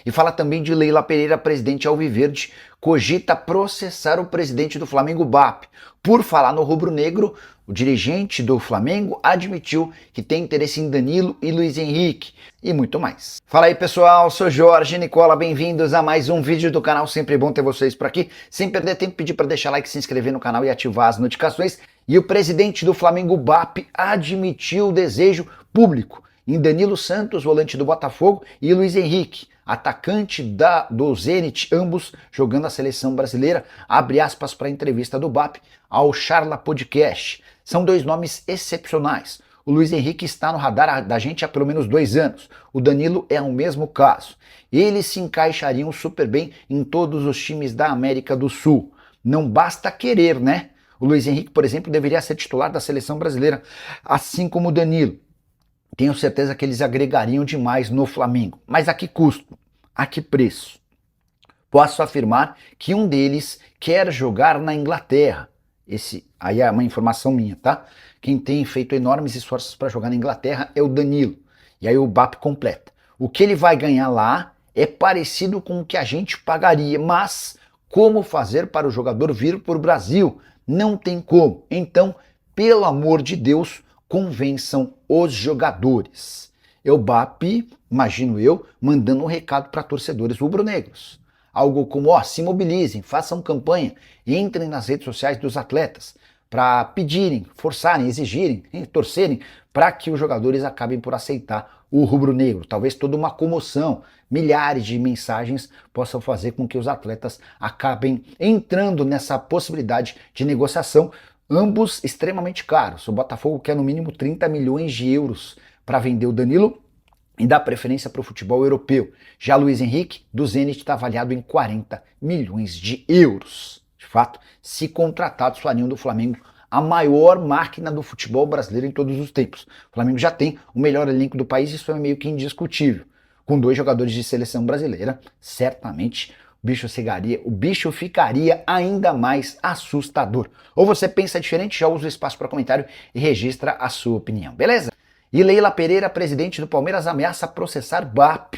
E fala também de Leila Pereira, presidente Alviverde, cogita processar o presidente do Flamengo, BAP. Por falar no rubro-negro, o dirigente do Flamengo admitiu que tem interesse em Danilo e Luiz Henrique e muito mais. Fala aí pessoal, sou Jorge Nicola, bem-vindos a mais um vídeo do canal, sempre bom ter vocês por aqui. Sem perder tempo, pedir para deixar like, se inscrever no canal e ativar as notificações. E o presidente do Flamengo, BAP, admitiu o desejo público em Danilo Santos, volante do Botafogo, e Luiz Henrique, atacante do Zenit, ambos jogando a seleção brasileira. Abre aspas para a entrevista do BAP ao Charla Podcast. São dois nomes excepcionais. O Luiz Henrique está no radar da gente há pelo menos 2 anos. O Danilo é o mesmo caso. Eles se encaixariam super bem em todos os times da América do Sul. Não basta querer, né? O Luiz Henrique, por exemplo, deveria ser titular da seleção brasileira, assim como o Danilo. Tenho certeza que eles agregariam demais no Flamengo. Mas a que custo? A que preço? Posso afirmar que um deles quer jogar na Inglaterra. Esse aí é uma informação minha, tá? Quem tem feito enormes esforços para jogar na Inglaterra é o Danilo. E aí o BAP completa. O que ele vai ganhar lá é parecido com o que a gente pagaria, mas como fazer para o jogador vir para o Brasil? Não tem como. Então, pelo amor de Deus, convençam os jogadores. É o BAP, imagino eu, mandando um recado para torcedores rubro-negros. Algo como, se mobilizem, façam campanha, entrem nas redes sociais dos atletas para pedirem, forçarem, exigirem, torcerem para que os jogadores acabem por aceitar o rubro-negro. Talvez toda uma comoção, milhares de mensagens possam fazer com que os atletas acabem entrando nessa possibilidade de negociação, ambos extremamente caros. O Botafogo quer no mínimo 30 milhões de euros para vender o Danilo e dá preferência para o futebol europeu. Já Luiz Henrique, do Zenit, está avaliado em 40 milhões de euros. De fato, se contratados, fariam do Flamengo a maior máquina do futebol brasileiro em todos os tempos. O Flamengo já tem o melhor elenco do país, isso é meio que indiscutível. Com 2 jogadores de seleção brasileira, certamente o bicho ficaria ainda mais assustador. Ou você pensa diferente, já usa o espaço para comentário e registra a sua opinião, beleza? E Leila Pereira, presidente do Palmeiras, ameaça processar BAP.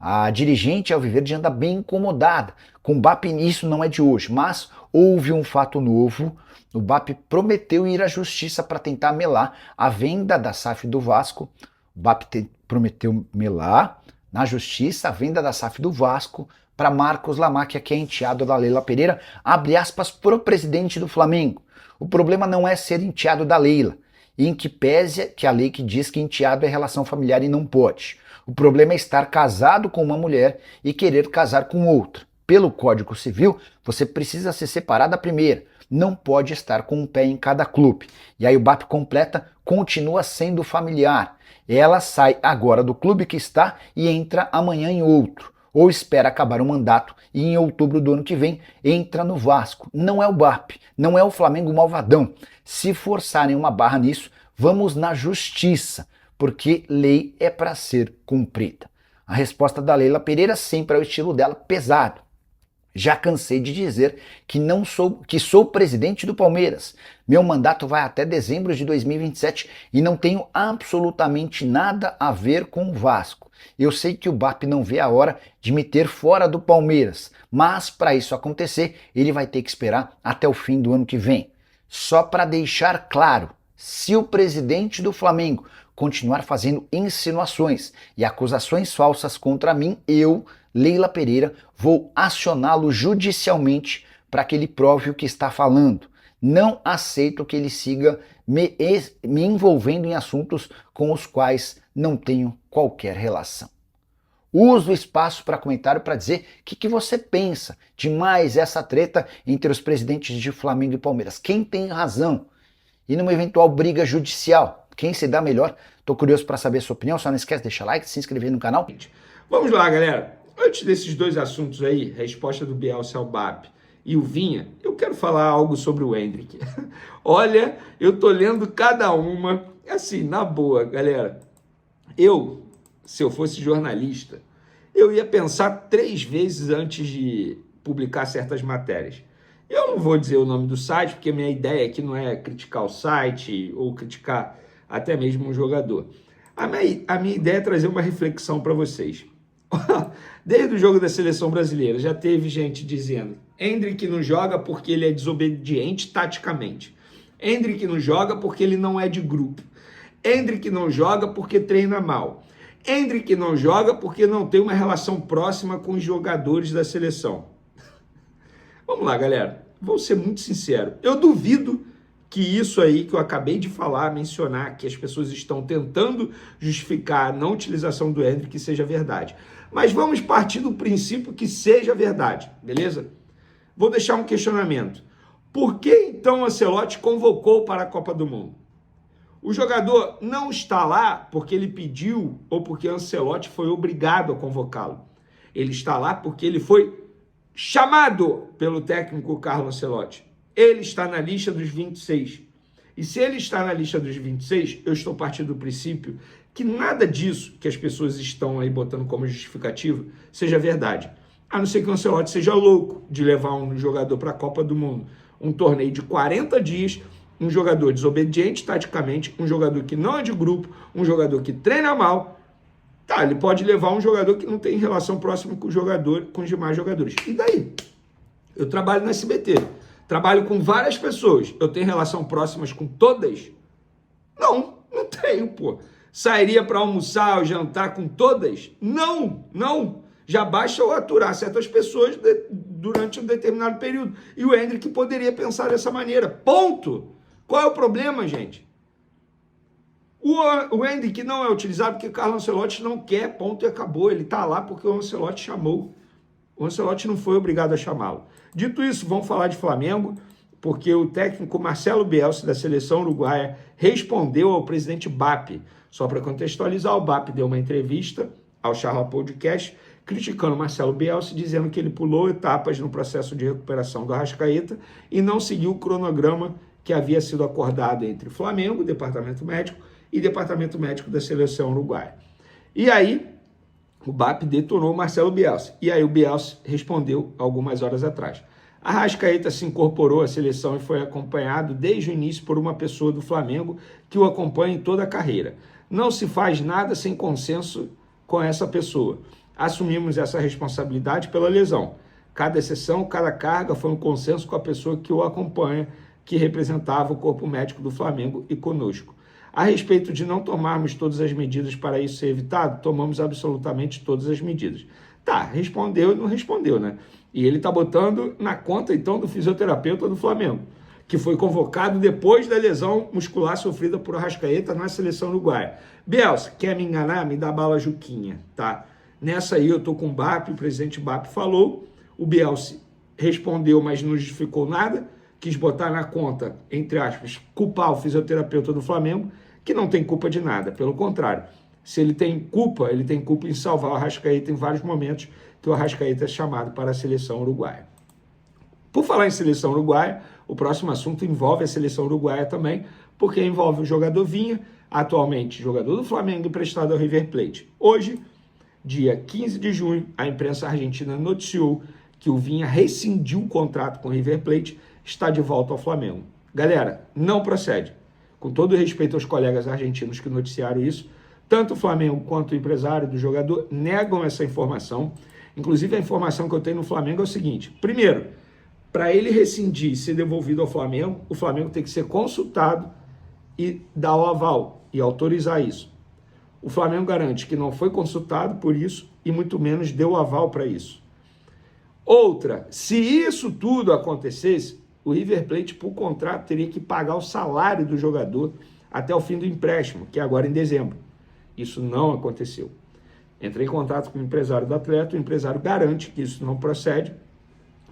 A dirigente Alviverde anda bem incomodada. Com o BAP isso não é de hoje, mas houve um fato novo. O BAP prometeu ir à justiça para tentar melar a venda da SAF do Vasco. O BAP prometeu melar na justiça a venda da SAF do Vasco para Marcos Lamáquia, que é enteado da Leila Pereira, abre aspas, pro presidente do Flamengo. O problema não é ser enteado da Leila, em que pese que a lei que diz que enteado é relação familiar e não pode. O problema é estar casado com uma mulher e querer casar com outra. Pelo Código Civil, você precisa se separar da primeira. Não pode estar com um pé em cada clube. E aí o BAP completa, continua sendo familiar. Ela sai agora do clube que está e entra amanhã em outro. Ou espera acabar o mandato e em outubro do ano que vem entra no Vasco. Não é o BAP, não é o Flamengo malvadão. Se forçarem uma barra nisso, vamos na justiça, porque lei é para ser cumprida. A resposta da Leila Pereira sempre é o estilo dela, pesado. Já cansei de dizer que sou presidente do Palmeiras. Meu mandato vai até dezembro de 2027 e não tenho absolutamente nada a ver com o Vasco. Eu sei que o BAP não vê a hora de me ter fora do Palmeiras, mas para isso acontecer, ele vai ter que esperar até o fim do ano que vem. Só para deixar claro, se o presidente do Flamengo continuar fazendo insinuações e acusações falsas contra mim, eu, Leila Pereira, vou acioná-lo judicialmente para que ele prove o que está falando. Não aceito que ele siga me envolvendo em assuntos com os quais não tenho qualquer relação. Uso o espaço para comentário para dizer o que você pensa de mais essa treta entre os presidentes de Flamengo e Palmeiras. Quem tem razão? E numa eventual briga judicial, quem se dá melhor? Tô curioso para saber a sua opinião, só não esquece de deixar like, se inscrever no canal. Vamos lá, galera. Antes desses 2 assuntos aí, resposta do Bielsa ao BAP e o Vinha, eu quero falar algo sobre o Endrick. Olha, eu tô lendo cada uma, assim, na boa, galera. Se eu fosse jornalista, eu ia pensar 3 vezes antes de publicar certas matérias. Eu não vou dizer o nome do site, porque minha ideia aqui não é criticar o site ou criticar até mesmo um jogador. A minha ideia é trazer uma reflexão para vocês. Desde o jogo da seleção brasileira, já teve gente dizendo: Endrick não joga porque ele é desobediente taticamente. Endrick não joga porque ele não é de grupo. Endrick não joga porque treina mal. Endrick não joga porque não tem uma relação próxima com os jogadores da seleção. Vamos lá, galera. Vou ser muito sincero. Eu duvido que isso aí que eu acabei de falar, mencionar, que as pessoas estão tentando justificar a não utilização do Endrick, seja verdade. Mas vamos partir do princípio que seja verdade, beleza? Vou deixar um questionamento. Por que então Ancelotti convocou para a Copa do Mundo? O jogador não está lá porque ele pediu ou porque Ancelotti foi obrigado a convocá-lo. Ele está lá porque ele foi chamado pelo técnico Carlo Ancelotti. Ele está na lista dos 26. E se ele está na lista dos 26, eu estou partindo do princípio que nada disso que as pessoas estão aí botando como justificativo seja verdade. A não ser que o Ancelotti seja louco de levar um jogador para a Copa do Mundo. Um torneio de 40 dias, um jogador desobediente taticamente, um jogador que não é de grupo, um jogador que treina mal. Tá, ele pode levar um jogador que não tem relação próxima com o jogador, com os demais jogadores. E daí? Eu trabalho no SBT, trabalho com várias pessoas. Eu tenho relação próximas com todas? Não, não tenho, pô. Sairia para almoçar ou jantar com todas? Não, não. Já basta eu aturar certas pessoas durante um determinado período. E o Endrick poderia pensar dessa maneira. Ponto. Qual é o problema, gente? O Endrick não é utilizado porque o Carlo Ancelotti não quer, ponto e acabou. Ele está lá porque o Ancelotti chamou. O Ancelotti não foi obrigado a chamá-lo. Dito isso, vamos falar de Flamengo, porque o técnico Marcelo Bielsa, da seleção uruguaia, respondeu ao presidente BAP. Só para contextualizar, o BAP deu uma entrevista ao Charla Podcast, criticando Marcelo Bielsa, dizendo que ele pulou etapas no processo de recuperação do Arrascaeta e não seguiu o cronograma que havia sido acordado entre Flamengo, Departamento Médico, e Departamento Médico da seleção uruguaia. E aí, o BAP detonou Marcelo Bielsa. E aí o Bielsa respondeu algumas horas atrás. Arrascaeta se incorporou à seleção e foi acompanhado desde o início por uma pessoa do Flamengo que o acompanha em toda a carreira. Não se faz nada sem consenso com essa pessoa. Assumimos essa responsabilidade pela lesão. Cada exceção, cada carga foi um consenso com a pessoa que o acompanha, que representava o corpo médico do Flamengo e conosco. A respeito de não tomarmos todas as medidas para isso ser evitado, tomamos absolutamente todas as medidas. Tá, respondeu e não respondeu, né? E ele tá botando na conta, então, do fisioterapeuta do Flamengo, que foi convocado depois da lesão muscular sofrida por Arrascaeta na seleção uruguaia. Bielsa, quer me enganar? Me dá bala Juquinha, tá? Nessa aí eu tô com o BAP, o presidente BAP falou, o Bielsa respondeu, mas não justificou nada, quis botar na conta, entre aspas, culpar o fisioterapeuta do Flamengo, que não tem culpa de nada, pelo contrário. Se ele tem culpa em salvar o Arrascaeta em vários momentos que o Arrascaeta é chamado para a seleção uruguaia. Por falar em seleção uruguaia, o próximo assunto envolve a seleção uruguaia também, porque envolve o jogador Vinha, atualmente jogador do Flamengo emprestado ao River Plate. Hoje, dia 15 de junho, a imprensa argentina noticiou que o Vinha rescindiu o contrato com o River Plate, está de volta ao Flamengo. Galera, não procede. Com todo respeito aos colegas argentinos que noticiaram isso, tanto o Flamengo quanto o empresário do jogador negam essa informação. Inclusive, a informação que eu tenho no Flamengo é o seguinte. Primeiro, para ele rescindir e ser devolvido ao Flamengo, o Flamengo tem que ser consultado e dar o aval e autorizar isso. O Flamengo garante que não foi consultado por isso e muito menos deu o aval para isso. Outra, se isso tudo acontecesse, o River Plate, por contrato, teria que pagar o salário do jogador até o fim do empréstimo, que é agora em dezembro. Isso não aconteceu. Entrei em contato com o empresário do atleta, o empresário garante que isso não procede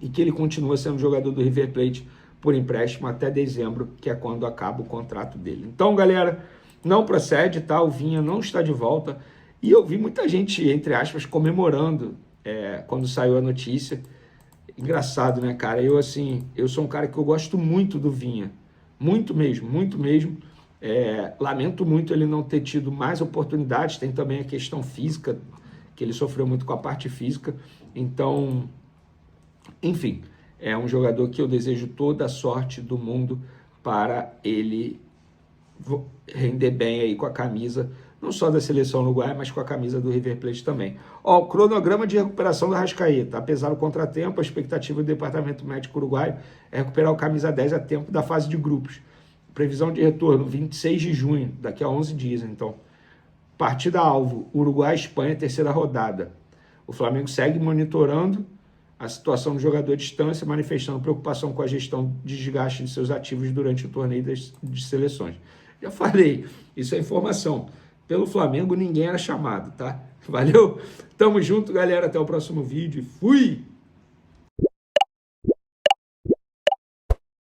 e que ele continua sendo jogador do River Plate por empréstimo até dezembro, que é quando acaba o contrato dele. Então, galera, não procede, tá? O Vinha não está de volta. E eu vi muita gente, entre aspas, comemorando quando saiu a notícia. Engraçado, né, cara? Eu sou um cara que eu gosto muito do Vinha. Muito mesmo, muito mesmo. Lamento muito ele não ter tido mais oportunidades. Tem também a questão física, que ele sofreu muito com a parte física. Então, enfim, é um jogador que eu desejo toda a sorte do mundo para ele render bem aí com a camisa não só da seleção uruguaia, mas com a camisa do River Plate também. Ó, o cronograma de recuperação do Arrascaeta. Apesar do contratempo, a expectativa do departamento médico uruguaio é recuperar o camisa 10 a tempo da fase de grupos. Previsão de retorno, 26 de junho, daqui a 11 dias, então. Partida-alvo, Uruguai-Espanha, terceira rodada. O Flamengo segue monitorando a situação do jogador à distância, manifestando preocupação com a gestão de desgaste de seus ativos durante o torneio de seleções. Já falei, isso é informação. Pelo Flamengo, ninguém era chamado, tá? Valeu? Tamo junto, galera. Até o próximo vídeo. Fui!